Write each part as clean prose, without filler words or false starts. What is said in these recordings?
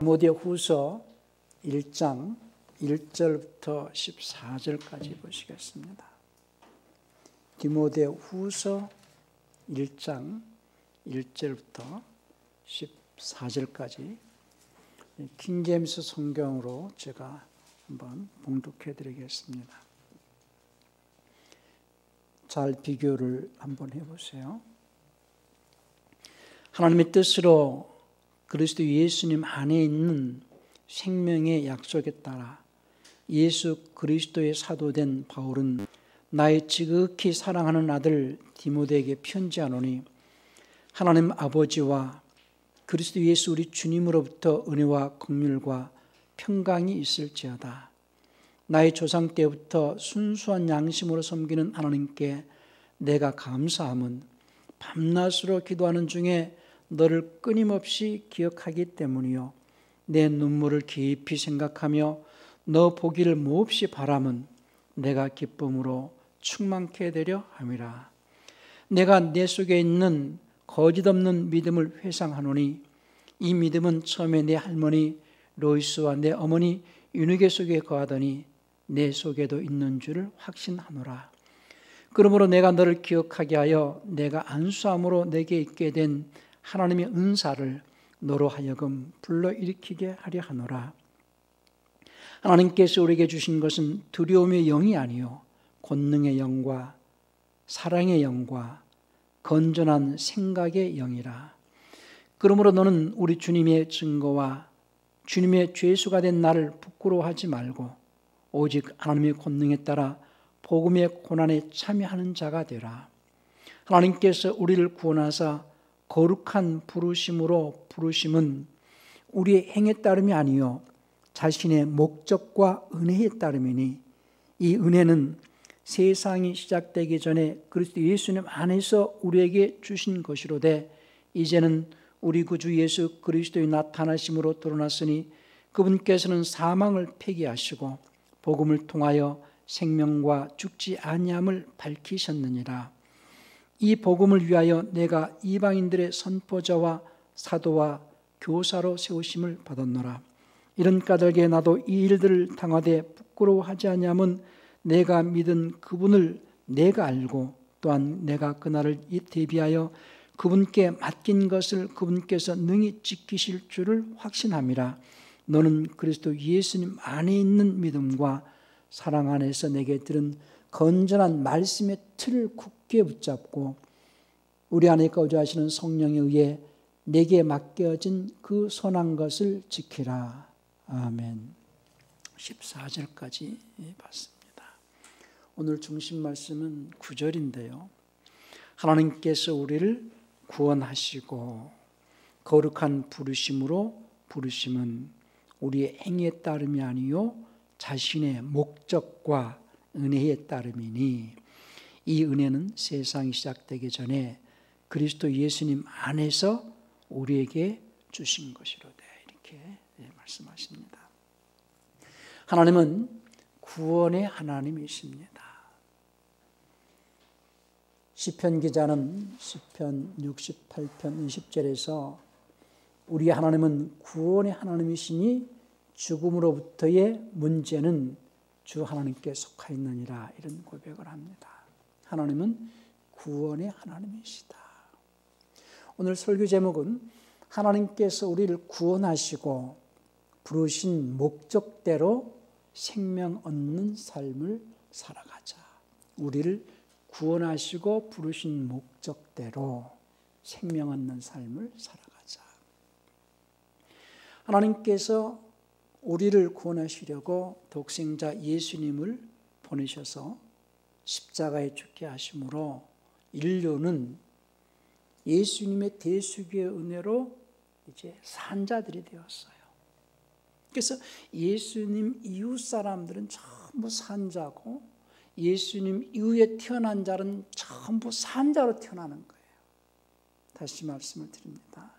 디모데후서 1장 1절부터 14절까지 보시겠습니다. 디모데후서 1장 1절부터 14절까지 킹제임스 성경으로 제가 한번 봉독해 드리겠습니다. 잘 비교를 한번 해보세요. 하나님의 뜻으로 그리스도 예수님 안에 있는 생명의 약속에 따라 예수 그리스도의 사도된 바울은 나의 지극히 사랑하는 아들 디모데에게 편지하노니 하나님 아버지와 그리스도 예수 우리 주님으로부터 은혜와 긍휼과 평강이 있을지어다. 나의 조상 때부터 순수한 양심으로 섬기는 하나님께 내가 감사함은 밤낮으로 기도하는 중에 너를 끊임없이 기억하기 때문이요 내 눈물을 깊이 생각하며 너 보기를 몹시 바람은 내가 기쁨으로 충만케 되려 함이라. 내가 내 속에 있는 거짓없는 믿음을 회상하노니 이 믿음은 처음에 내 할머니 로이스와 내 어머니 유니게 속에 거하더니 내 속에도 있는 줄을 확신하노라. 그러므로 내가 너를 기억하게 하여 내가 안수함으로 내게 있게 된 하나님의 은사를 너로 하여금 불러일으키게 하려 하노라. 하나님께서 우리에게 주신 것은 두려움의 영이 아니요 권능의 영과 사랑의 영과 건전한 생각의 영이라. 그러므로 너는 우리 주님의 증거와 주님의 죄수가 된 나를 부끄러워하지 말고 오직 하나님의 권능에 따라 복음의 고난에 참여하는 자가 되라. 하나님께서 우리를 구원하사 거룩한 부르심으로 부르심은 우리의 행에 따름이 아니요 자신의 목적과 은혜에 따름이니 이 은혜는 세상이 시작되기 전에 그리스도 예수님 안에서 우리에게 주신 것이로되 이제는 우리 구주 예수 그리스도의 나타나심으로 드러났으니 그분께서는 사망을 폐기하시고 복음을 통하여 생명과 죽지 아니함을 밝히셨느니라. 이 복음을 위하여 내가 이방인들의 선포자와 사도와 교사로 세우심을 받았노라. 이런 까닭에 나도 이 일들을 당하되 부끄러워하지 아니함은 내가 믿은 그분을 내가 알고 또한 내가 그날을 대비하여 그분께 맡긴 것을 그분께서 능히 지키실 줄을 확신함이라. 너는 그리스도 예수님 안에 있는 믿음과 사랑 안에서 내게 들은 건전한 말씀의 틀을 굳게 붙잡고 우리 안에 거주하시는 성령에 의해 내게 맡겨진 그 선한 것을 지키라. 아멘. 14절까지 봤습니다. 오늘 중심 말씀은 9절인데요. 하나님께서 우리를 구원하시고 거룩한 부르심으로 부르심은 우리의 행위에 따름이 아니요 자신의 목적과 은혜에 따름이니 이 은혜는 세상이 시작되기 전에 그리스도 예수님 안에서 우리에게 주신 것이로되 이렇게 말씀하십니다. 하나님은 구원의 하나님이십니다. 시편 기자는 시편 68편 20절에서 우리 하나님은 구원의 하나님이시니 죽음으로부터의 문제는 주 하나님께 속하였느니라 이런 고백을 합니다. 하나님은 구원의 하나님이시다. 오늘 설교 제목은 하나님께서 우리를 구원하시고 부르신 목적대로 생명 얻는 삶을 살아가자. 우리를 구원하시고 부르신 목적대로 생명 얻는 삶을 살아가자. 하나님께서 우리를 구원하시려고 독생자 예수님을 보내셔서 십자가에 죽게 하심으로 인류는 예수님의 대수교의 은혜로 이제 산자들이 되었어요. 그래서 예수님 이후 사람들은 전부 산자고 예수님 이후에 태어난 자는 전부 산자로 태어나는 거예요. 다시 말씀을 드립니다.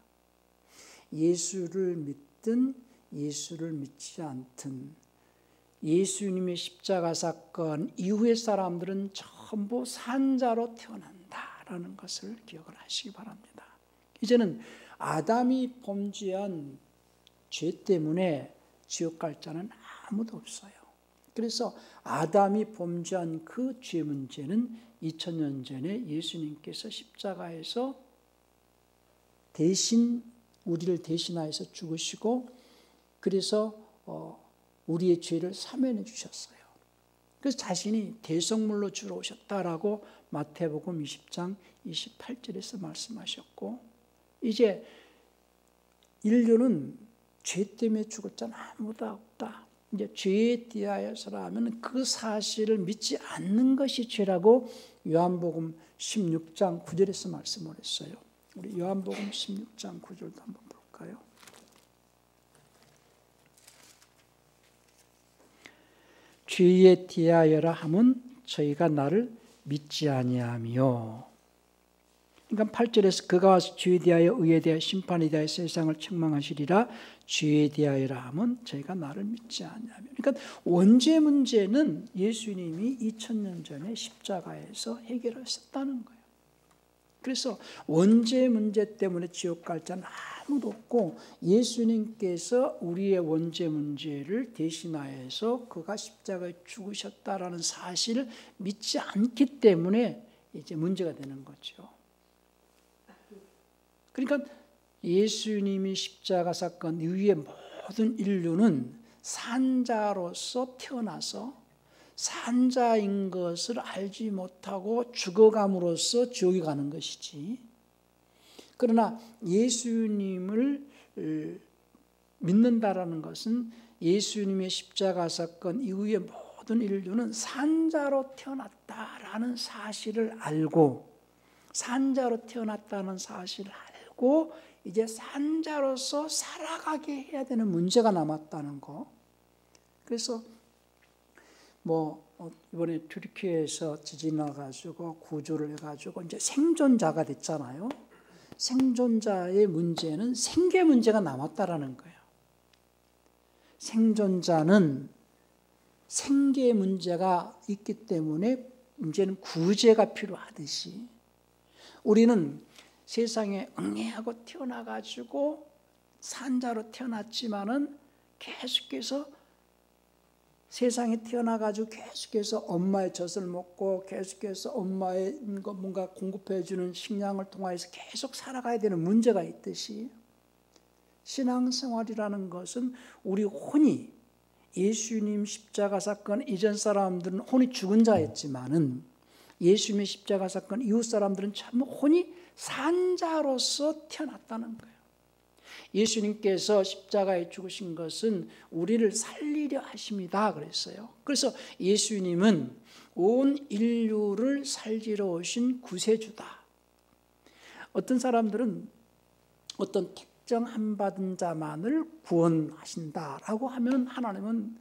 예수를 믿든 예수를 믿지 않든 예수님의 십자가 사건 이후의 사람들은 전부 산자로 태어난다라는 것을 기억을 하시기 바랍니다. 이제는 아담이 범죄한 죄 때문에 지옥 갈 자는 아무도 없어요. 그래서 아담이 범죄한 그 죄 문제는 2000년 전에 예수님께서 십자가에서 대신 우리를 대신하여서 죽으시고 그래서 우리의 죄를 사면해 주셨어요. 그래서 자신이 대속물로 주러 오셨다라고 마태복음 20장 28절에서 말씀하셨고, 이제 인류는 죄 때문에 죽을 자는 아무도 없다. 이제 죄에 대하여서라면 그 사실을 믿지 않는 것이 죄라고 요한복음 16장 9절에서 말씀을 했어요. 우리 요한복음 16장 9절도 한번 볼까요? 죄에 대하여라 함은 저희가 나를 믿지 아니하며. 그러니까 8절에서 그가 와서 죄에 대하여 의에 대하여 심판에 대하여 세상을 책망하시리라. 죄에 대하여라 함은 저희가 나를 믿지 아니하며. 그러니까 원죄 문제는 예수님이 2000년 전에 십자가에서 해결하셨다는 거예요. 그래서 원죄 문제 때문에 지옥 갈 자는 아무도 없고, 예수님께서 우리의 원죄 문제를 대신하여서 그가 십자가에 죽으셨다라는 사실을 믿지 않기 때문에 이제 문제가 되는 거죠. 그러니까 예수님이 십자가 사건 이후에 모든 인류는 산자로서 태어나서 산자인 것을 알지 못하고 죽어감으로써 지옥에 가는 것이지, 그러나 예수님을 믿는다라는 것은 예수님의 십자가 사건 이후에 모든 인류는 산자로 태어났다라는 사실을 알고, 산자로 태어났다는 사실을 알고 이제 산자로서 살아가게 해야 되는 문제가 남았다는 거. 그래서 이번에 튀르키예에서 지진이 나가지고 구조를 해가지고 이제 생존자가 됐잖아요. 생존자의 문제는 생계 문제가 남았다라는 거예요. 생존자는 생계 문제가 있기 때문에 이제는 구제가 필요하듯이 우리는 세상에 응애하고 태어나가지고 산자로 태어났지만은 계속해서 세상에 태어나가지고 계속해서 엄마의 젖을 먹고 계속해서 엄마의 뭔가 공급해주는 식량을 통해서 계속 살아가야 되는 문제가 있듯이, 신앙생활이라는 것은 우리 혼이 예수님 십자가 사건 이전 사람들은 혼이 죽은 자였지만은 예수님의 십자가 사건 이후 사람들은 참 혼이 산자로서 태어났다는 거예요. 예수님께서 십자가에 죽으신 것은 우리를 살리려 하심이다 그랬어요. 그래서 예수님은 온 인류를 살리러 오신 구세주다. 어떤 사람들은 어떤 특정한 받은 자만을 구원하신다라고 하면 하나님은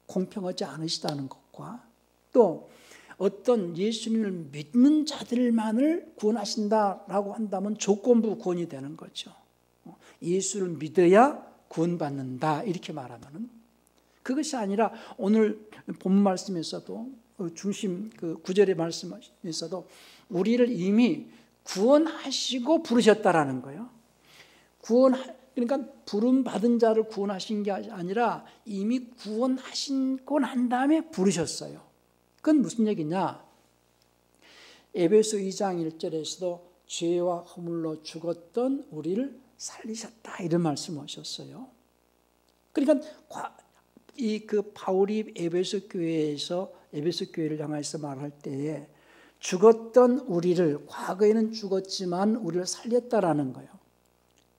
공평하지 않으시다는 것과, 또 어떤 예수님을 믿는 자들만을 구원하신다라고 한다면 조건부 구원이 되는 거죠. 예수를 믿어야 구원받는다 이렇게 말하면은, 그것이 아니라 오늘 본 말씀에서도 중심 그 9절의 말씀에서도 우리를 이미 구원하시고 부르셨다라는 거예요. 그러니까 부름 받은 자를 구원하신 게 아니라 이미 구원하시고 난 다음에 부르셨어요. 그건 무슨 얘기냐? 에베소 2장 1절에서도 죄와 허물로 죽었던 우리를 살리셨다 이런 말씀하셨어요. 그러니까 그 바울이 에베소 교회를 향해서 말할 때에 죽었던 우리를, 과거에는 죽었지만 우리를 살렸다라는 거예요.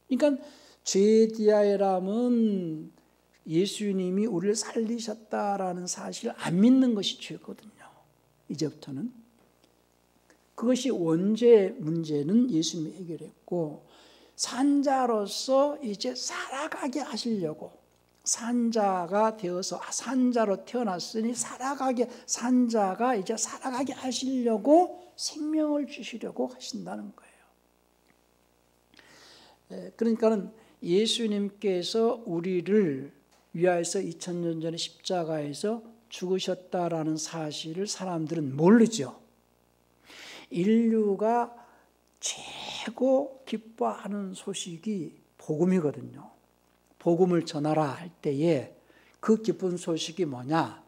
그러니까 죄에 대하여라면 예수님이 우리를 살리셨다라는 사실을 안 믿는 것이 죄거든요. 이제부터는 그것이 원죄 문제는 예수님이 해결했고, 산자로서 이제 살아가게 하시려고, 산자가 되어서 산자로 태어났으니 산자가 이제 살아가게 하시려고 생명을 주시려고 하신다는 거예요. 그러니까는 예수님께서 우리를 위하여서 2000년 전에 십자가에서 죽으셨다라는 사실을 사람들은 모르죠. 인류가 최고 기뻐하는 소식이 복음이거든요. 복음을 전하라 할 때에 그 기쁜 소식이 뭐냐?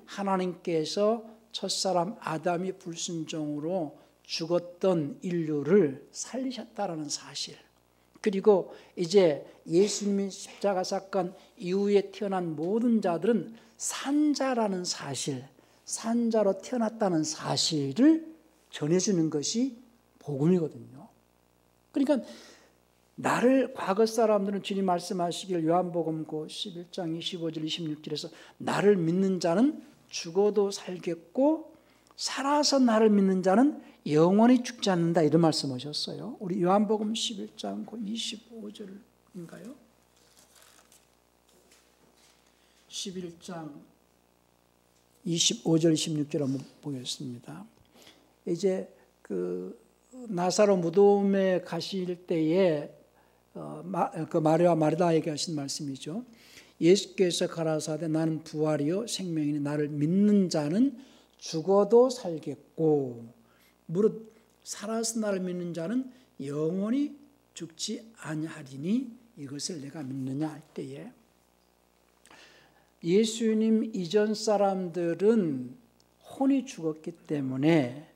하나님께서 첫사람 아담이 불순종으로 죽었던 인류를 살리셨다라는 사실, 그리고 이제 예수님의 십자가 사건 이후에 태어난 모든 자들은 산자라는 사실, 산자로 태어났다는 사실을 전해주는 것이 복음이거든요. 그러니까 나를, 과거 사람들은 주님 말씀하시길 요한복음 11장 25절 26절에서 나를 믿는 자는 죽어도 살겠고 살아서 나를 믿는 자는 영원히 죽지 않는다, 이런 말씀하셨어요. 우리 요한복음 11장 25절인가요? 11장 25절 26절 한번 보겠습니다. 이제 그 나사로 무덤에 가실 때에 마리아와 마르다에게 하신 말씀이죠. 예수께서 가라사대 나는 부활이요 생명이니 나를 믿는 자는 죽어도 살겠고 무릇 살아서 나를 믿는 자는 영원히 죽지 아니하리니 이것을 내가 믿느냐 할 때에, 예수님 이전 사람들은 혼이 죽었기 때문에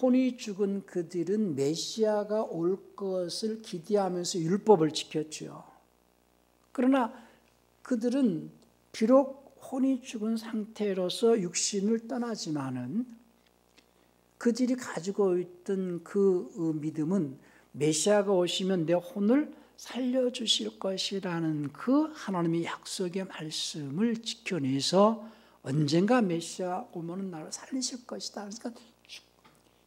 혼이 죽은 그들은 메시아가 올 것을 기대하면서 율법을 지켰죠. 그러나 그들은 비록 혼이 죽은 상태로서 육신을 떠나지만은 그들이 가지고 있던 그 믿음은 메시아가 오시면 내 혼을 살려주실 것이라는 그 하나님의 약속의 말씀을 지켜내서 언젠가 메시아 오면 나를 살리실 것이다. 그러니까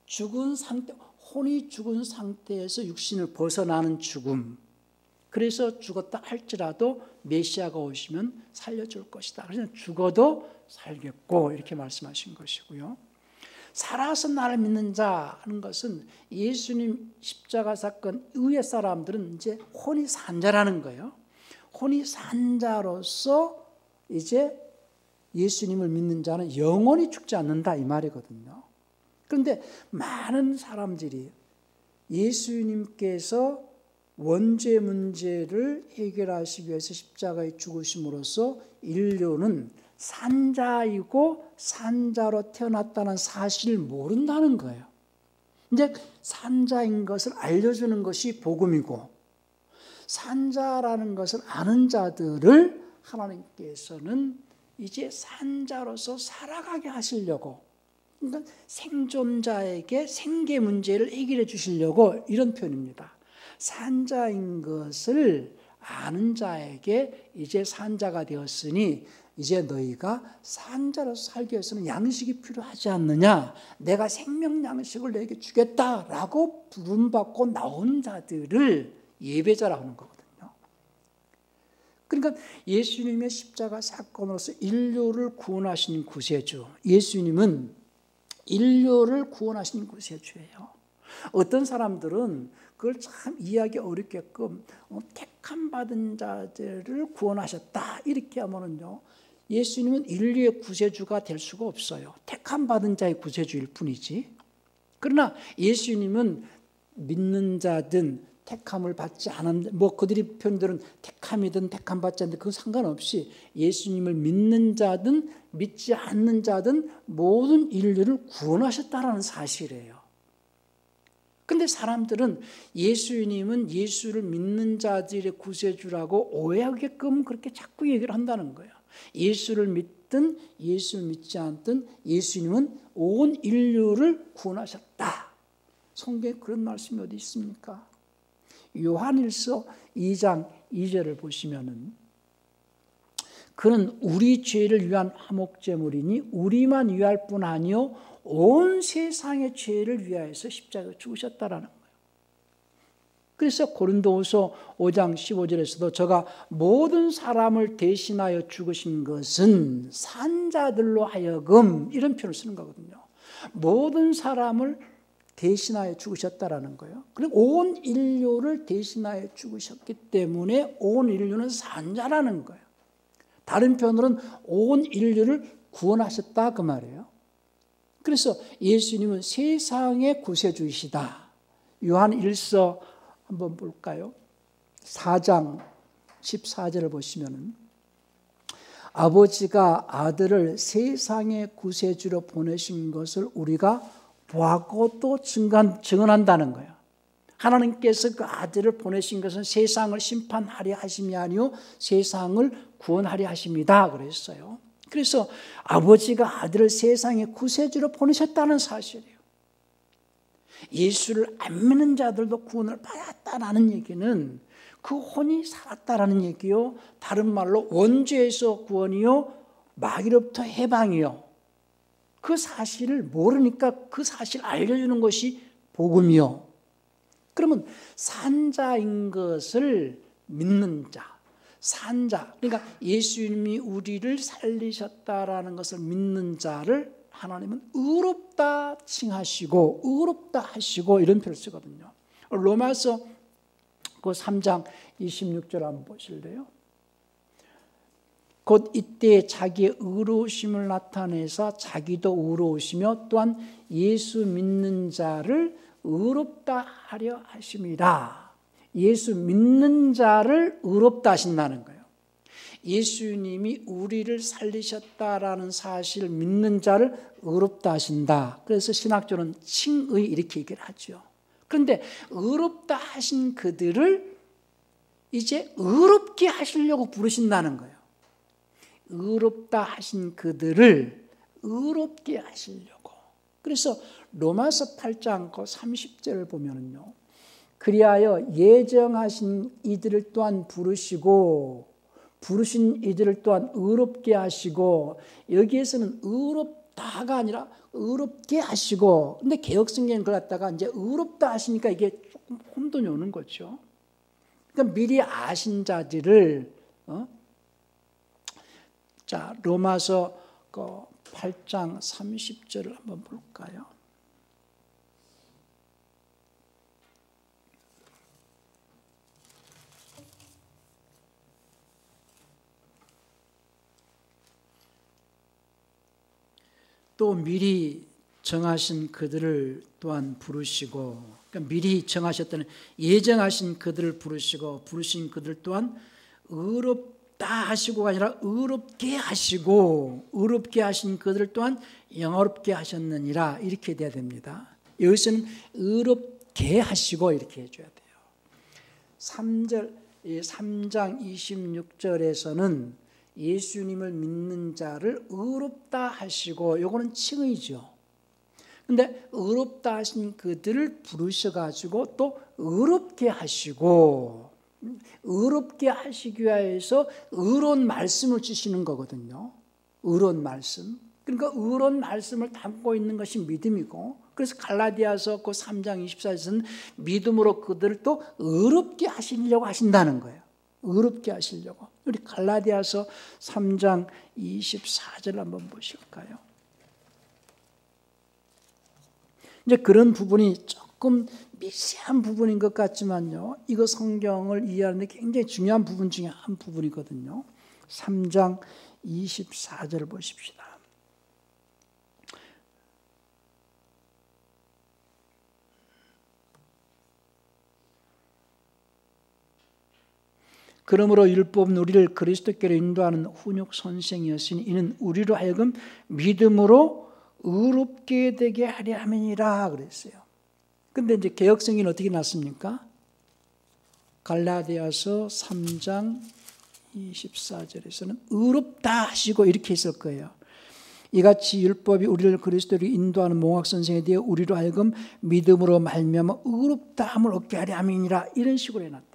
죽은 상태, 혼이 죽은 상태에서 육신을 벗어나는 죽음. 그래서 죽었다 할지라도 메시아가 오시면 살려줄 것이다. 그래서 죽어도 살겠고 이렇게 말씀하신 것이고요. 살아서 나를 믿는 자 하는 것은 예수님 십자가 사건 이후의 사람들은 이제 혼이 산 자라는 거예요. 혼이 산 자로서 이제 예수님을 믿는 자는 영원히 죽지 않는다, 이 말이거든요. 그런데 많은 사람들이 예수님께서 원죄 문제를 해결하시기 위해서 십자가에 죽으심으로써 인류는 산자이고 산자로 태어났다는 사실을 모른다는 거예요. 이제 산자인 것을 알려주는 것이 복음이고, 산자라는 것을 아는 자들을 하나님께서는 이제 산자로서 살아가게 하시려고, 그러니까 생존자에게 생계 문제를 해결해 주시려고, 이런 표현입니다. 산자인 것을 아는 자에게 이제 산자가 되었으니 이제 너희가 산자로서 살기 위해서는 양식이 필요하지 않느냐, 내가 생명 양식을 너에게 주겠다라고 부름받고 나온 자들을 예배자라고 하는 거거든요. 그러니까 예수님의 십자가 사건으로서 인류를 구원하신 구세주, 예수님은 인류를 구원하신 구세주예요. 어떤 사람들은 그걸 참 이해하기 어렵게끔 택함 받은 자들을 구원하셨다 이렇게 하면은요, 예수님은 인류의 구세주가 될 수가 없어요. 택함 받은 자의 구세주일 뿐이지. 그러나 예수님은 믿는 자든 택함을 받지 않은, 그들이 표현들은 택함이든 택함 받지 않든 그건 상관없이 예수님을 믿는 자든 믿지 않는 자든 모든 인류를 구원하셨다라는 사실이에요. 근데 사람들은 예수님은 예수를 믿는 자들의 구세주라고 오해하게끔 그렇게 자꾸 얘기를 한다는 거예요. 예수를 믿든 예수를 믿지 않든 예수님은 온 인류를 구원하셨다. 성경에 그런 말씀이 어디 있습니까? 요한일서 2장 2절을 보시면은 그는 우리 죄를 위한 화목제물이니 우리만 위할 뿐 아니요 온 세상의 죄를 위하여서 십자가에 죽으셨다라는 거예요. 그래서 고린도후서 5장 15절에서도 저가 모든 사람을 대신하여 죽으신 것은 산자들로 하여금, 이런 표현을 쓰는 거거든요. 모든 사람을 대신하여 죽으셨다라는 거예요. 그리고 온 인류를 대신하여 죽으셨기 때문에 온 인류는 산자라는 거예요. 다른 표현으로는 온 인류를 구원하셨다 그 말이에요. 그래서 예수님은 세상의 구세주이시다. 요한 1서 한번 볼까요? 4장 14절을 보시면은 아버지가 아들을 세상의 구세주로 보내신 것을 우리가 보았고 또 증언한다는 거예요. 하나님께서 그 아들을 보내신 것은 세상을 심판하려 하심이 아니요 세상을 구원하려 하심이다 그랬어요. 그래서 아버지가 아들을 세상의 구세주로 보내셨다는 사실이에요. 예수를 안 믿는 자들도 구원을 받았다라는 얘기는 그 혼이 살았다라는 얘기요. 다른 말로 원죄에서 구원이요, 마귀로부터 해방이요. 그 사실을 모르니까 그 사실을 알려주는 것이 복음이요. 그러면 산자인 것을 믿는 자, 산자, 그러니까 예수님이 우리를 살리셨다라는 것을 믿는 자를 하나님은 의롭다 칭하시고 의롭다 하시고 이런 표현을 쓰거든요. 로마서 그 3장 26절 한번 보실래요? 곧 이때 자기의 의로우심을 나타내사 자기도 의로우시며 또한 예수 믿는 자를 의롭다 하려 하심이라. 예수 믿는 자를 의롭다 하신다는 거예요. 예수님이 우리를 살리셨다라는 사실을 믿는 자를 의롭다 하신다. 그래서 신학적으로는 칭의 이렇게 얘기를 하죠. 그런데 의롭다 하신 그들을 이제 의롭게 하시려고 부르신다는 거예요. 의롭다 하신 그들을 의롭게 하시려고. 그래서 로마서 8장 30절을 보면은요. 그리하여 예정하신 이들을 또한 부르시고 부르신 이들을 또한 의롭게 하시고, 여기에서는 의롭다가 아니라 의롭게 하시고, 근데 개역성경은 그걸 갖다가 이제 의롭다 하시니까 이게 조금 혼돈이 오는 거죠. 그러니까 미리 아신 자들을 자, 로마서 8장 30절을 한번 볼까요? 또 미리 정하신 그들을 또한 부르시고, 그러니까 미리 정하셨다는 예정하신 그들을 부르시고 부르신 그들 또한 의롭다 하시고가 아니라 의롭게 하시고 의롭게 하신 그들 또한 영화롭게 하셨느니라 이렇게 돼야 됩니다. 여기서는 의롭게 하시고 이렇게 해줘야 돼요. 3장 26절에서는 예수님을 믿는 자를 의롭다 하시고, 요거는 칭의죠. 근데 의롭다 하신 그들을 부르셔가지고 또 의롭게 하시고, 의롭게 하시기 위해서 의로운 말씀을 주시는 거거든요. 의로운 말씀. 그러니까 의로운 말씀을 담고 있는 것이 믿음이고, 그래서 갈라디아서 그 3장 24절에서는 믿음으로 그들을 또 의롭게 하시려고 하신다는 거예요. 의롭게 하시려고. 우리 갈라디아서 3장 24절 한번 보실까요? 이제 그런 부분이 조금 미세한 부분인 것 같지만요, 이거 성경을 이해하는 데 굉장히 중요한 부분 중에 한 부분이거든요. 3장 24절 보십시다. 그러므로 율법은 우리를 그리스도께로 인도하는 훈육 선생이었으니 이는 우리로 하여금 믿음으로 의롭게 되게 하려 함이니라 그랬어요. 근데 이제 개역성경은 어떻게 났습니까? 갈라디아서 3장 24절에서는 의롭다 하시고 이렇게 했을 거예요. 이같이 율법이 우리를 그리스도로 인도하는 몽학 선생에 대해 우리로 하여금 믿음으로 말미암아 의롭다함을 얻게 하려 함이니라 이런 식으로 해놨다고요.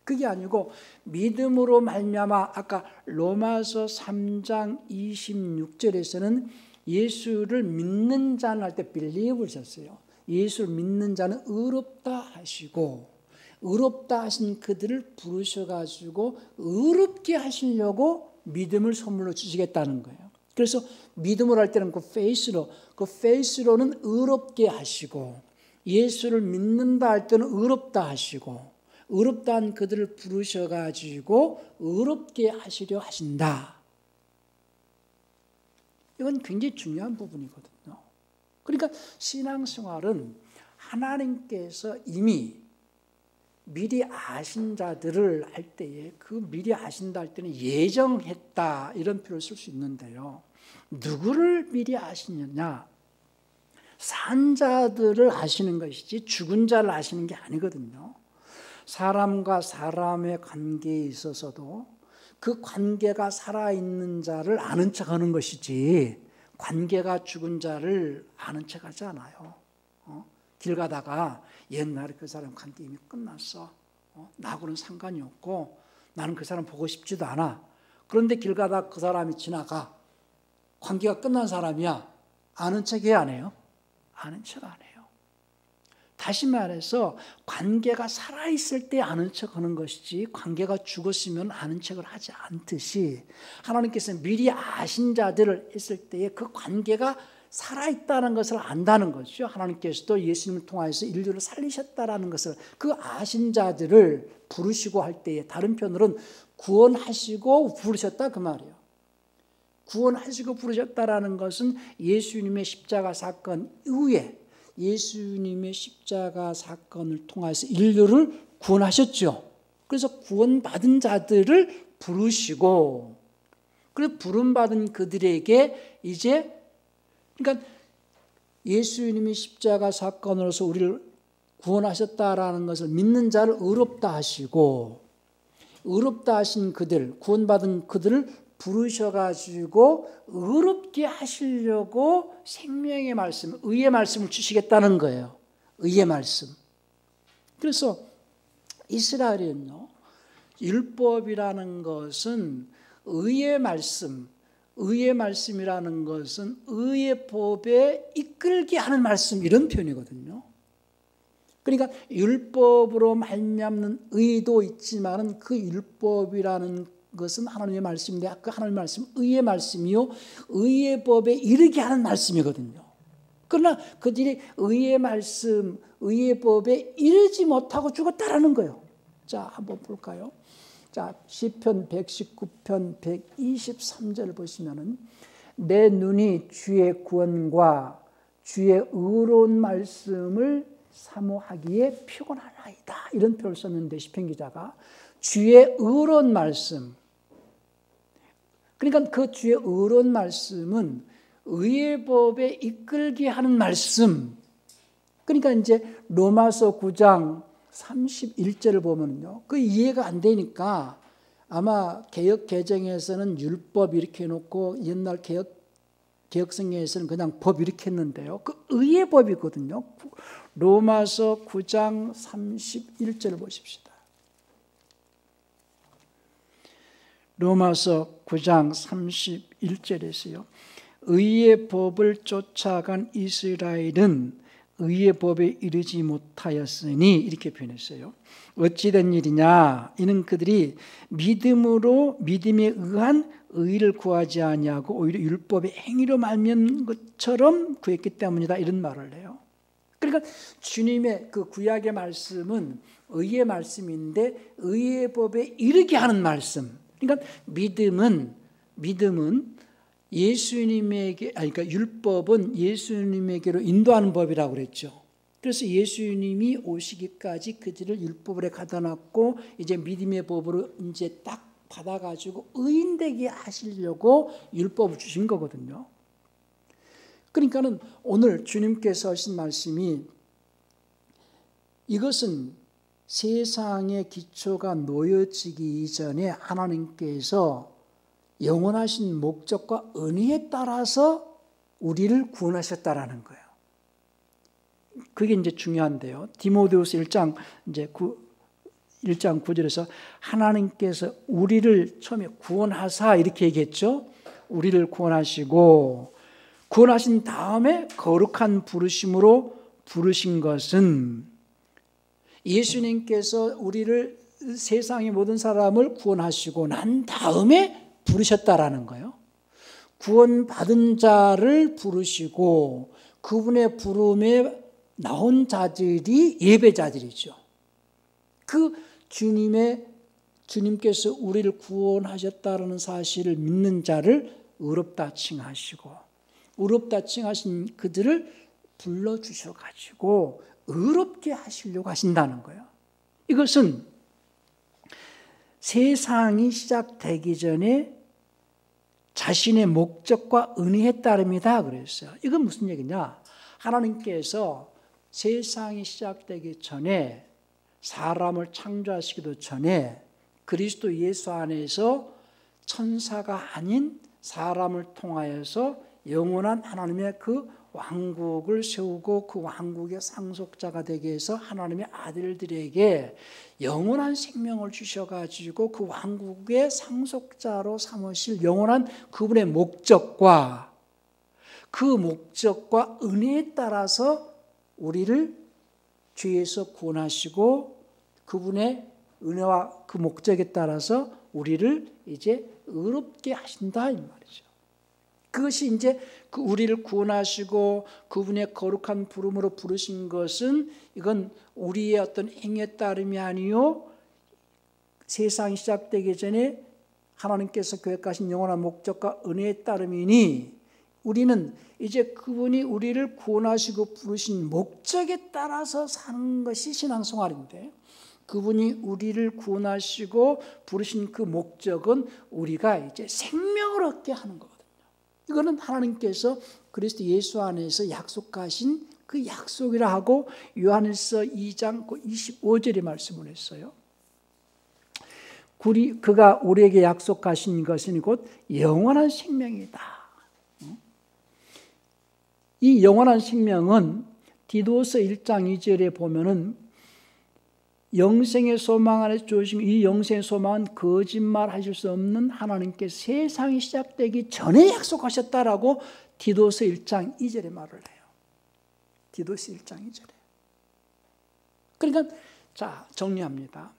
그게 아니고 믿음으로 말미암아, 아까 로마서 3장 26절에서는 예수를 믿는 자는 할 때 believe를 썼어요. 예수를 믿는 자는 의롭다 하시고, 의롭다 하신 그들을 부르셔가지고 의롭게 하시려고 믿음을 선물로 주시겠다는 거예요. 그래서 믿음으로 할 때는 그 페이스로는 의롭게 하시고, 예수를 믿는다 할 때는 의롭다 하시고, 의롭다 한 그들을 부르셔가지고 의롭게 하시려 하신다. 이건 굉장히 중요한 부분이거든요. 그러니까 신앙생활은 하나님께서 이미 미리 아신 자들을 할 때에 그 미리 아신다 할 때는 예정했다 이런 표현을 쓸 수 있는데요. 누구를 미리 아시느냐? 산 자들을 아시는 것이지 죽은 자를 아시는 게 아니거든요. 사람과 사람의 관계에 있어서도 그 관계가 살아있는 자를 아는 척하는 것이지 관계가 죽은 자를 아는 척하지 않아요. 길 가다가 옛날에 그 사람 관계 이미 끝났어. 나하고는 상관이 없고 나는 그 사람 보고 싶지도 않아. 그런데 길 가다가 그 사람이 지나가. 관계가 끝난 사람이야. 아는 척해야 안 해요? 아는 척 안 해요. 다시 말해서 관계가 살아있을 때 아는 척하는 것이지 관계가 죽었으면 아는 척을 하지 않듯이 하나님께서 미리 아신 자들을 했을 때에 그 관계가 살아있다는 것을 안다는 거죠. 하나님께서도 예수님을 통하여서 인류를 살리셨다는 것을 그 아신 자들을 부르시고 할 때에 다른 편으로는 구원하시고 부르셨다 그 말이에요. 구원하시고 부르셨다라는 것은 예수님의 십자가 사건 이후에 예수님의 십자가 사건을 통해서 인류를 구원하셨죠. 그래서 구원받은 자들을 부르시고 그래서 부름받은 그들에게 이제 그러니까 예수님이 십자가 사건으로서 우리를 구원하셨다라는 것을 믿는 자를 의롭다 하시고 의롭다 하신 그들, 구원받은 그들을 부르셔가지고 의롭게 하시려고 생명의 말씀, 의의 말씀을 주시겠다는 거예요. 의의 말씀. 그래서 이스라엘은요, 율법이라는 것은 의의 말씀, 의의 말씀이라는 것은 의의 법에 이끌게 하는 말씀 이런 표현이거든요. 그러니까 율법으로 말미암는 의도 있지만은 그 율법이라는 것은 하나님의 말씀인데 그 하나님의 말씀 의의 말씀이요 의의 법에 이르게 하는 말씀이거든요. 그러나 그들이 의의 말씀, 의의 법에 이르지 못하고 죽었다라는 거예요. 자, 한번 볼까요? 자, 시편 119편 123절 보시면은 내 눈이 주의 구원과 주의 의로운 말씀을 사모하기에 피곤하나이다. 이런 표현을 썼는데 시편 기자가 주의 의로운 말씀. 그러니까 그 주의 의로운 말씀은 의의 법에 이끌게 하는 말씀. 그러니까 이제 로마서 9장 31절을 보면요. 그 이해가 안 되니까 아마 개역 개정에서는 율법 이렇게 해놓고 옛날 개역성경에서는 그냥 법 이렇게 했는데요. 그 의의 법이거든요. 로마서 9장 31절을 보십시다. 로마서 9장 31절에서요. 의의 법을 쫓아간 이스라엘은 의의 법에 이르지 못하였으니 이렇게 표현했어요. 어찌된 일이냐? 이는 그들이 믿음으로 믿음에 의한 의를 구하지 아니하고 오히려 율법의 행위로 말미암은 것처럼 구했기 때문이다. 이런 말을 해요. 그러니까 주님의 그 구약의 말씀은 의의 말씀인데 의의 법에 이르게 하는 말씀. 그러니까 믿음은 예수님에게 그러니까 율법은 예수님에게로 인도하는 법이라고 그랬죠. 그래서 예수님이 오시기까지 그들을 율법으로 가다 놨고 이제 믿음의 법으로 이제 딱 받아가지고 의인되게 하시려고 율법을 주신 거거든요. 그러니까는 오늘 주님께서 하신 말씀이 이것은 세상의 기초가 놓여지기 이전에 하나님께서 영원하신 목적과 은혜에 따라서 우리를 구원하셨다라는 거예요. 그게 이제 중요한데요. 디모데후서 1장 9절에서 하나님께서 우리를 처음에 구원하사 이렇게 얘기했죠. 우리를 구원하시고 구원하신 다음에 거룩한 부르심으로 부르신 것은 예수님께서 우리를 세상의 모든 사람을 구원하시고 난 다음에 부르셨다라는 거예요. 구원받은 자를 부르시고 그분의 부름에 나온 자들이 예배자들이죠. 그 주님께서 우리를 구원하셨다는 사실을 믿는 자를 의롭다 칭하시고 의롭다 칭하신 그들을 불러주셔가지고 의롭게 하시려고 하신다는 거예요. 이것은 세상이 시작되기 전에 자신의 목적과 은혜에 따름이다 그랬어요. 이건 무슨 얘기냐? 하나님께서 세상이 시작되기 전에, 사람을 창조하시기도 전에 그리스도 예수 안에서 천사가 아닌 사람을 통하여서 영원한 하나님의 그 왕국을 세우고 그 왕국의 상속자가 되게 해서 하나님의 아들들에게 영원한 생명을 주셔가지고 그 왕국의 상속자로 삼으실 영원한 그분의 목적과 그 목적과 은혜에 따라서 우리를 죄에서 구원하시고 그분의 은혜와 그 목적에 따라서 우리를 이제 의롭게 하신다 이 말이죠. 그것이 이제 그 우리를 구원하시고 그분의 거룩한 부름으로 부르신 것은 이건 우리의 어떤 행위에 따름이 아니요 세상이 시작되기 전에 하나님께서 계획하신 영원한 목적과 은혜에 따름이니 우리는 이제 그분이 우리를 구원하시고 부르신 목적에 따라서 사는 것이 신앙생활인데 그분이 우리를 구원하시고 부르신 그 목적은 우리가 이제 생명을 얻게 하는 거거든요. 이거는 하나님께서 그리스도 예수 안에서 약속하신 그 약속이라 하고 요한일서 2장 25절에 말씀을 했어요. 그가 우리에게 약속하신 것은 곧 영원한 생명이다. 이 영원한 생명은 디도서 1장 2절에 보면은 영생의 소망 안에 주신 이 영생의 소망은 거짓말하실 수 없는 하나님께서 세상이 시작되기 전에 약속하셨다라고 디도서 1장 2절에 말을 해요. 디도서 1장 2절에. 그러니까 자 정리합니다.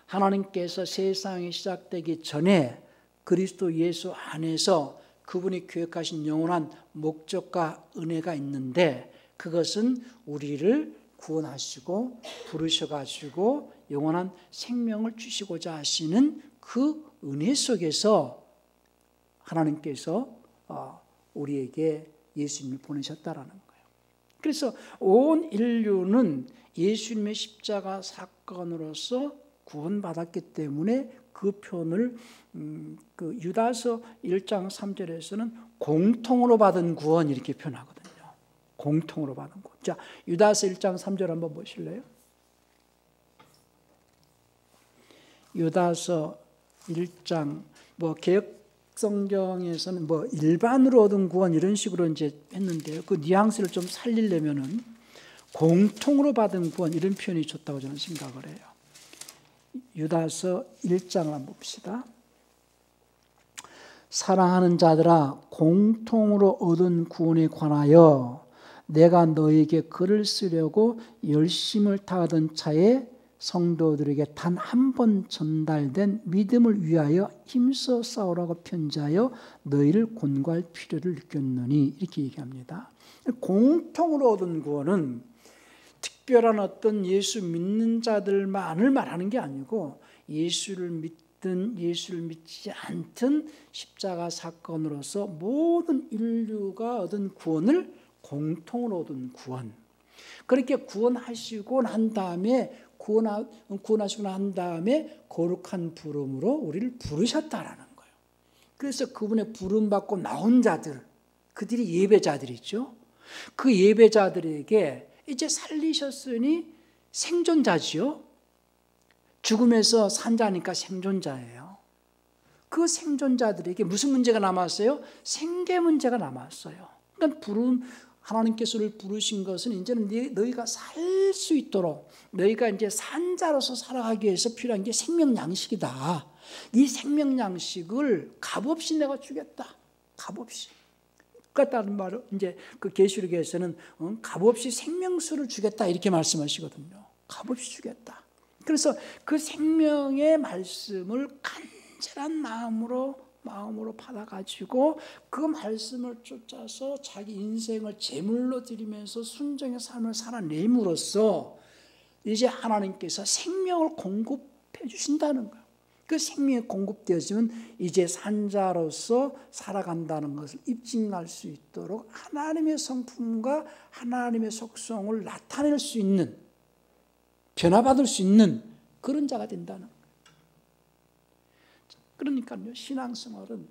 하나님께서 세상이 시작되기 전에 그리스도 예수 안에서 그분이 계획하신 영원한 목적과 은혜가 있는데 그것은 우리를 구원하시고 부르셔가지고 영원한 생명을 주시고자 하시는 그 은혜 속에서 하나님께서 우리에게 예수님을 보내셨다라는 거예요. 그래서 온 인류는 예수님의 십자가 사건으로서 구원받았기 때문에 그 표현을 그 유다서 1장 3절에서는 공통으로 받은 구원 이렇게 표현하거든요. 공통으로 받은 구원. 자, 유다서 1장 3절 한번 보실래요? 유다서 1장 개역 성경에서는 일반으로 얻은 구원 이런 식으로 이제 했는데요. 그 뉘앙스를 좀 살리려면은 공통으로 받은 구원 이런 표현이 좋다고 저는 생각을 해요. 유다서 1장을 한번 봅시다. 사랑하는 자들아 공통으로 얻은 구원에 관하여 내가 너에게 글을 쓰려고 열심을 다하던 차에 성도들에게 단 한 번 전달된 믿음을 위하여 힘써 싸우라고 편지하여 너희를 권고할 필요를 느꼈느니 이렇게 얘기합니다. 공통으로 얻은 구원은 특별한 어떤 예수 믿는 자들만을 말하는 게 아니고 예수를 믿든 예수를 믿지 않든 십자가 사건으로서 모든 인류가 얻은 구원을 공통으로 얻은 구원. 그렇게 구원하시고 난 다음에 구원하시고 난 다음에 거룩한 부름으로 우리를 부르셨다라는 거예요. 그래서 그분의 부름받고 나온 자들, 그들이 예배자들이죠. 그 예배자들에게 이제 살리셨으니 생존자지요. 죽음에서 산자니까 생존자예요. 그 생존자들에게 무슨 문제가 남았어요? 생계 문제가 남았어요. 그러니까 하나님께서 우리를 부르신 것은 이제는 너희가 살 수 있도록 너희가 이제 산자로서 살아가기 위해서 필요한 게 생명 양식이다. 이 생명 양식을 값없이 내가 주겠다. 값없이. 그렇다는 말은 이제 그 계시록에서는 값없이 생명수를 주겠다 이렇게 말씀하시거든요. 값없이 주겠다. 그래서 그 생명의 말씀을 간절한 마음으로 받아가지고 그 말씀을 쫓아서 자기 인생을 제물로 드리면서 순종의 삶을 살아냄으로써 이제 하나님께서 생명을 공급해 주신다는 거예요. 그 생명이 공급되어지면 이제 산자로서 살아간다는 것을 입증할 수 있도록 하나님의 성품과 하나님의 속성을 나타낼 수 있는 변화받을 수 있는 그런 자가 된다는 거예요. 그러니까요, 신앙생활은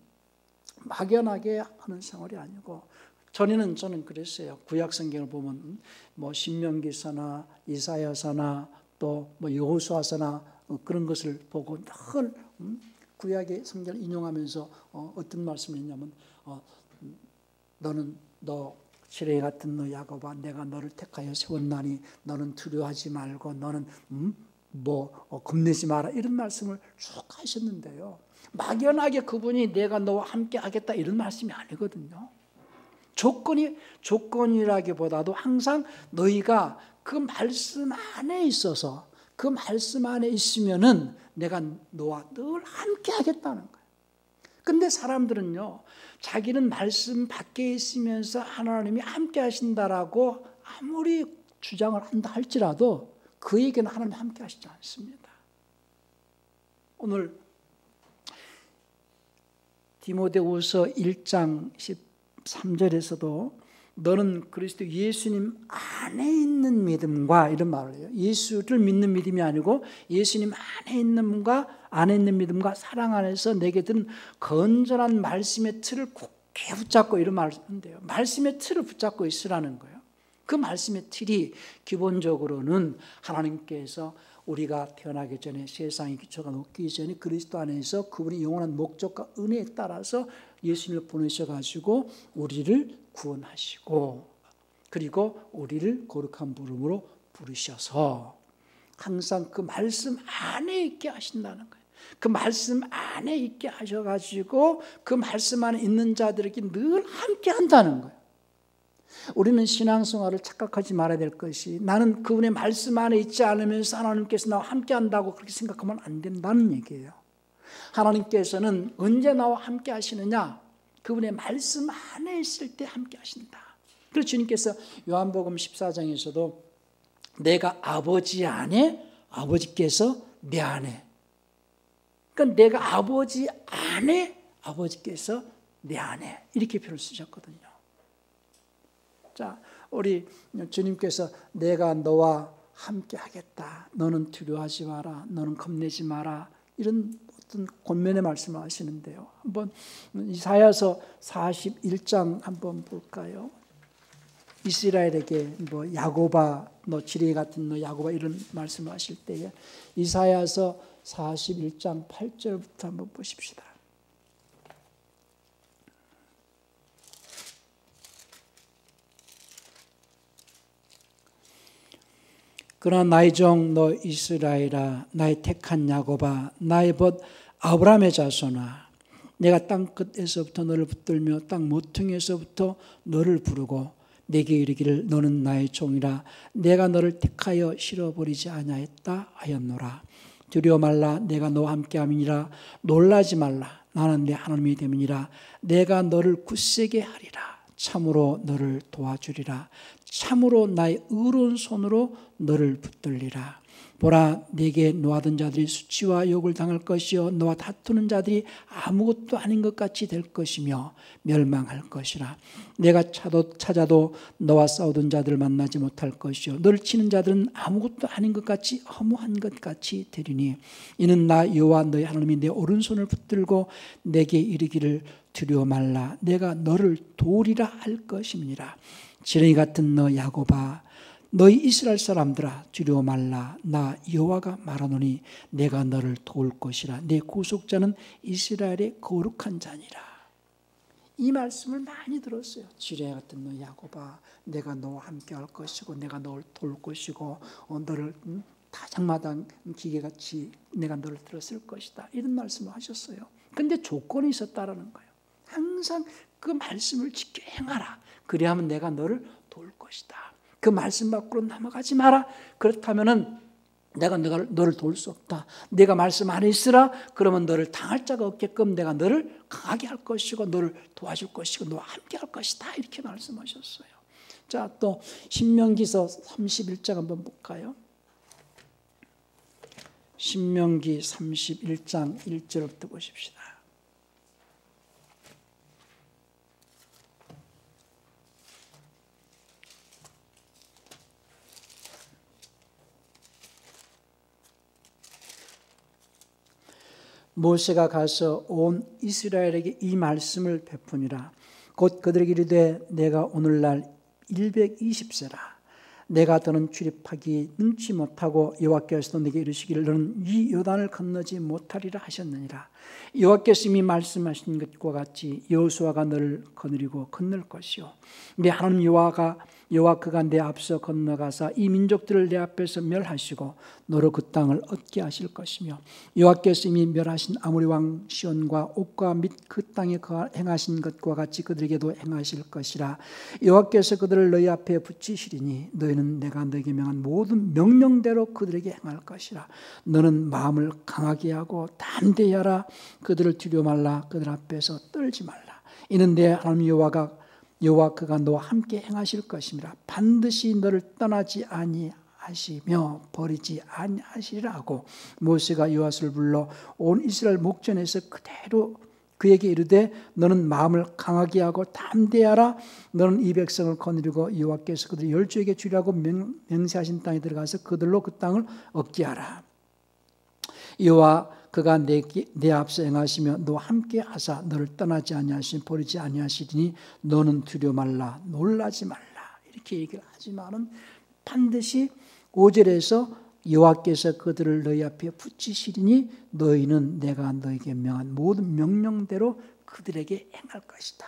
막연하게 하는 생활이 아니고, 저는 그랬어요. 구약 성경을 보면 뭐 신명기서나 이사야서나 또 뭐 여호수아서나 그런 것을 보고 늘 구약의 성경을 인용하면서 어떤 말씀을 했냐면, 너 시레 같은 너 야곱아, 내가 너를 택하여 세웠나니 너는 두려워하지 말고 너는 겁내지 마라, 이런 말씀을 쭉 하셨는데요, 막연하게 그분이 내가 너와 함께 하겠다 이런 말씀이 아니거든요. 조건이라기보다도 항상 너희가 그 말씀 안에 있어서, 그 말씀 안에 있으면은 내가 너와 늘 함께 하겠다는 거예요. 근데 사람들은요, 자기는 말씀 밖에 있으면서 하나님이 함께 하신다라고 아무리 주장을 한다 할지라도 그에게는 하나님이 함께 하시지 않습니다. 오늘 디모데후서 1장 13절에서도 너는 그리스도 예수님 안에 있는 믿음과, 이런 말을 해요. 예수를 믿는 믿음이 아니고 예수님 안에 있는 믿음과 사랑 안에서 내게 든 건전한 말씀의 틀을 굳게 붙잡고, 이런 말을 하는데요, 말씀의 틀을 붙잡고 있으라는 거예요. 그 말씀의 틀이 기본적으로는 하나님께서 우리가 태어나기 전에, 세상의 기초가 놓기 전에 그리스도 안에서 그분이 영원한 목적과 은혜에 따라서 예수님을 보내셔가지고 우리를 구원하시고, 그리고 우리를 거룩한 부름으로 부르셔서 항상 그 말씀 안에 있게 하신다는 거예요. 그 말씀 안에 있게 하셔가지고 그 말씀 안에 있는 자들에게 늘 함께 한다는 거예요. 우리는 신앙생활을 착각하지 말아야 될 것이, 나는 그분의 말씀 안에 있지 않으면서 하나님께서 나와 함께 한다고 그렇게 생각하면 안 된다는 얘기예요. 하나님께서는 언제 나와 함께 하시느냐? 그분의 말씀 안에 있을 때 함께 하신다. 그래서 주님께서 요한복음 14장에서도 내가 아버지 안에, 아버지께서 내 안에, 그러니까 내가 아버지 안에, 아버지께서 내 안에, 이렇게 표현을 쓰셨거든요. 자, 우리 주님께서 내가 너와 함께 하겠다, 너는 두려워하지 마라, 너는 겁내지 마라, 이런 어떤 권면의 말씀을 하시는데요. 한번 이사야서 41장 한번 볼까요? 이스라엘에게 야고바, 너 지뢰 같은 너 야고바, 이런 말씀을 하실 때에 이사야서 41장 8절부터 한번 보십시다. 그러나 나의 종 너 이스라엘아, 나의 택한 야곱아, 나의 벗 아브라함의 자손아, 내가 땅 끝에서부터 너를 붙들며 땅 모퉁이에서부터 너를 부르고 내게 이르기를 너는 나의 종이라, 내가 너를 택하여 실어버리지 아니하였다 하였노라. 두려워 말라, 내가 너와 함께함이니라. 놀라지 말라, 나는 내 하나님이 됨이니라. 내가 너를 굳세게 하리라. 참으로 너를 도와주리라. 참으로 나의 의로운 손으로 너를 붙들리라. 보라, 내게 노하던 자들이 수치와 욕을 당할 것이요 너와 다투는 자들이 아무것도 아닌 것 같이 될 것이며 멸망할 것이라. 내가 찾아도 너와 싸우던 자들을 만나지 못할 것이요 너를 치는 자들은 아무것도 아닌 것 같이 허무한 것 같이 되리니, 이는 나 여호와 너희 하나님이 내 오른손을 붙들고 내게 이르기를 두려워 말라, 내가 너를 도우리라 할 것임이니라. 지렁이 같은 너 야곱아, 너희 이스라엘 사람들아, 두려워 말라, 나 여호와가 말하노니 내가 너를 도울 것이라. 내 구속자는 이스라엘의 거룩한 자니라. 이 말씀을 많이 들었어요. 지뢰 같은 너 야곱아, 내가 너와 함께 할 것이고 내가 너를 도울 것이고 너를 타작마당 기계같이 내가 너를 들었을 것이다, 이런 말씀을 하셨어요. 그런데 조건이 있었다라는 거예요. 항상 그 말씀을 지켜 행하라. 그리하면 내가 너를 도울 것이다. 그 말씀 밖으로 넘어가지 마라. 그렇다면은 내가 너를 도울 수 없다. 내가 말씀 안에 있으라. 그러면 너를 당할 자가 없게끔 내가 너를 강하게 할 것이고 너를 도와줄 것이고 너와 함께 할 것이다, 이렇게 말씀하셨어요. 자, 또 신명기서 31장 한번 볼까요? 신명기 31장 1절부터 보십시다. 모세가 가서 온 이스라엘에게 이 말씀을 베푸니라. 곧 그들에게 이르되 내가 오늘날 120세라. 내가 더는 출입하기 능치 못하고 여호와께서도 내게 이르시기를 너는 이 요단을 건너지 못하리라 하셨느니라. 여호와께서 이미 말씀하신 것과 같이 여호수아가 너를 거느리고 건널 것이요 내 하나님 여호와 그가 내 앞서 건너가사 이 민족들을 내 앞에서 멸하시고 너로 그 땅을 얻게 하실 것이며 여호와께서 이미 멸하신 아모리 왕 시온과 옥과 및 그 땅에 행하신 것과 같이 그들에게도 행하실 것이라. 여호와께서 그들을 너희 앞에 붙이시리니 너희는 내가 너에게 명한 모든 명령대로 그들에게 행할 것이라. 너는 마음을 강하게 하고 담대히 하라. 그들을 두려워 말라. 그들 앞에서 떨지 말라. 이는 내 하나님 여호와 그가 너와 함께 행하실 것임이라. 반드시 너를 떠나지 아니하시며 버리지 아니하시리라 하고 모세가 여호와를 불러 온 이스라엘 목전에서 그대로 그에게 이르되 너는 마음을 강하게 하고 담대하라. 너는 이 백성을 거느리고 여호와께서 그들 열조에게 주리라고 맹세하신 땅에 들어가서 그들로 그 땅을 얻게 하라. 여호와 그가 내 앞서 행하시며 너와 함께 하사 너를 떠나지 아니하시니 버리지 아니하시리니 너는 두려워 말라 놀라지 말라. 이렇게 얘기를 하지만은 반드시 5절에서 여호와께서 그들을 너희 앞에 붙이시리니 너희는 내가 너에게 명한 모든 명령대로 그들에게 행할 것이다.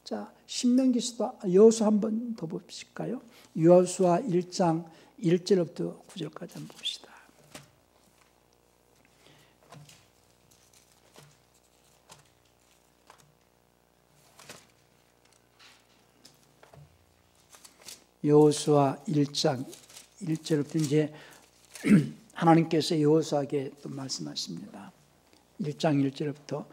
자, 신명기서도 여호수아 한 번 더 보실까요? 여호수아 1장 1절부터 9절까지 한번 봅시다. 여호수아 1장 1절부터 이제 하나님께서 여호수아에게 또 말씀하십니다. 1장 1절부터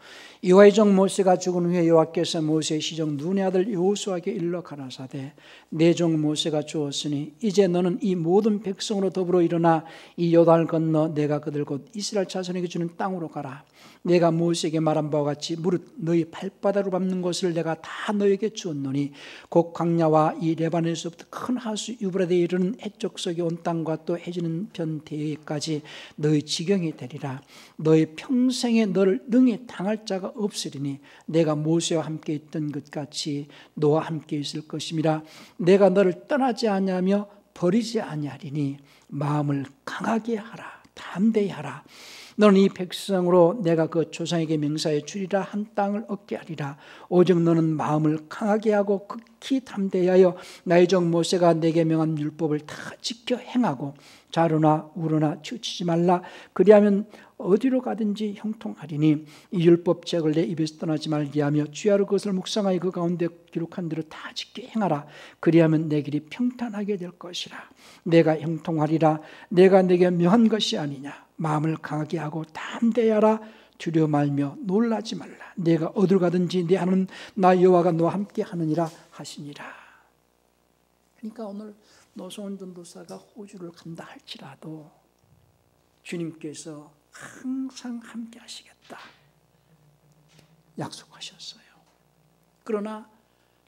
여호와의 종 모세가 죽은 후에 여호와께서 모세의 시종 눈의 아들 여호수아에게 일러 가라사대 내 종 모세가 죽었으니 이제 너는 이 모든 백성으로 더불어 일어나 이 요단을 건너 내가 그들 곧 이스라엘 자손에게 주는 땅으로 가라. 내가 모세에게 말한 바와 같이 무릇 너희 발바닥으로 밟는 곳을 내가 다 너에게 주었노니 곧 광야와 이 레바논에서부터 큰 하수 유브라데에 이르는 해쪽석이 온 땅과 또 해지는 편 대해까지 너희 지경이 되리라. 너희 평생에 너를 능히 당할 자가 없으리니 내가 모세와 함께 있던 것 같이 너와 함께 있을 것임이라. 내가 너를 떠나지 아니하며 버리지 아니하리니 마음을 강하게 하라. 담대히 하라. 너는 이 백성으로 내가 그 조상에게 맹세하여 주리라 한 땅을 얻게 하리라. 오직 너는 마음을 강하게 하고 극히 담대하여 나의 종 모세가 내게 명한 율법을 다 지켜 행하고 좌로나 우로나 치우치지 말라. 그리하면 어디로 가든지 형통하리니 이 율법책을 내 입에서 떠나지 말게 하며 주야로 그것을 묵상하여 그 가운데 기록한 대로 다 지켜 행하라. 그리하면 내 길이 평탄하게 될 것이라. 내가 형통하리라. 내가 내게 명한 것이 아니냐. 마음을 강하게 하고 담대하라. 두려워 말며 놀라지 말라. 내가 어디로 가든지 내 하나님 나 여호와가 너와 함께 하느니라 하시니라. 그러니까 오늘 노성훈 전도사가 호주를 간다 할지라도 주님께서 항상 함께 하시겠다 약속하셨어요. 그러나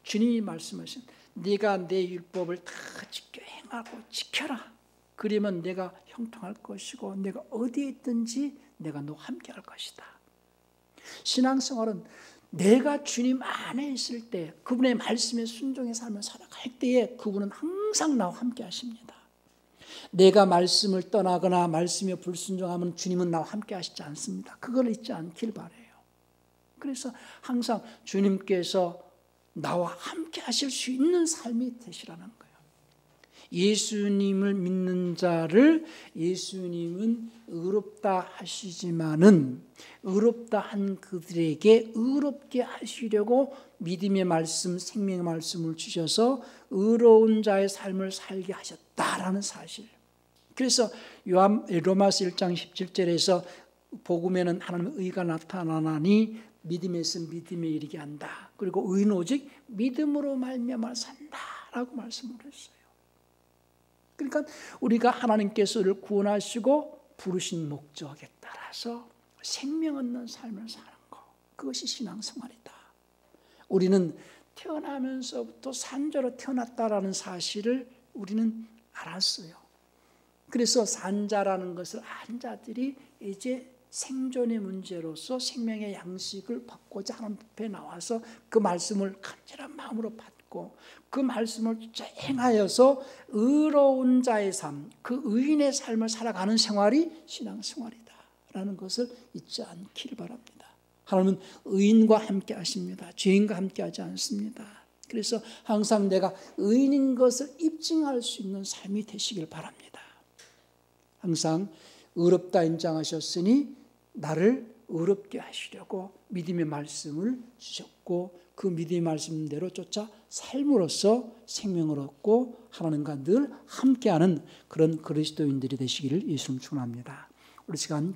주님이 말씀하신 네가 내 율법을 다 지켜 행하고 지켜라. 그러면 내가 형통할 것이고 내가 어디에 있든지 내가 너와 함께 할 것이다. 신앙생활은 내가 주님 안에 있을 때 그분의 말씀에 순종의 삶을 살아갈 때에 그분은 항상 나와 함께 하십니다. 내가 말씀을 떠나거나 말씀에 불순종하면 주님은 나와 함께 하시지 않습니다. 그걸 잊지 않길 바라요. 그래서 항상 주님께서 나와 함께 하실 수 있는 삶이 되시라는 거예요. 예수님을 믿는 자를 예수님은 의롭다 하시지만은 의롭다 한 그들에게 의롭게 하시려고 믿음의 말씀, 생명의 말씀을 주셔서 의로운 자의 삶을 살게 하셨다라는 사실. 그래서 로마서 1장 17절에서 복음에는 하나님의 의가 나타나나니 믿음에서 믿음에 이르게 한다. 그리고 의는 오직 믿음으로 말미암아 산다라고 말씀을 했어요. 그러니까 우리가 하나님께서 우리를 구원하시고 부르신 목적에 따라서 생명 얻는 삶을 사는 것, 그것이 신앙생활이다. 우리는 태어나면서부터 산자로 태어났다라는 사실을 우리는 알았어요. 그래서 산자라는 것을 안 자들이 이제 생존의 문제로서 생명의 양식을 받고자 하나님 앞에 나와서 그 말씀을 간절한 마음으로 받고 그 말씀을 행하여서 의로운 자의 삶, 그 의인의 삶을 살아가는 생활이 신앙생활이다라는 것을 잊지 않기를 바랍니다. 하나님은 의인과 함께 하십니다. 죄인과 함께 하지 않습니다. 그래서 항상 내가 의인인 것을 입증할 수 있는 삶이 되시길 바랍니다. 항상 의롭다 인정하셨으니 나를 의롭게 하시려고 믿음의 말씀을 주셨고 그 믿음의 말씀대로 쫓아 삶으로써 생명을 얻고 하나님과 늘 함께하는 그런 그리스도인들이 되시기를 예수님 축원합니다. 우리 시간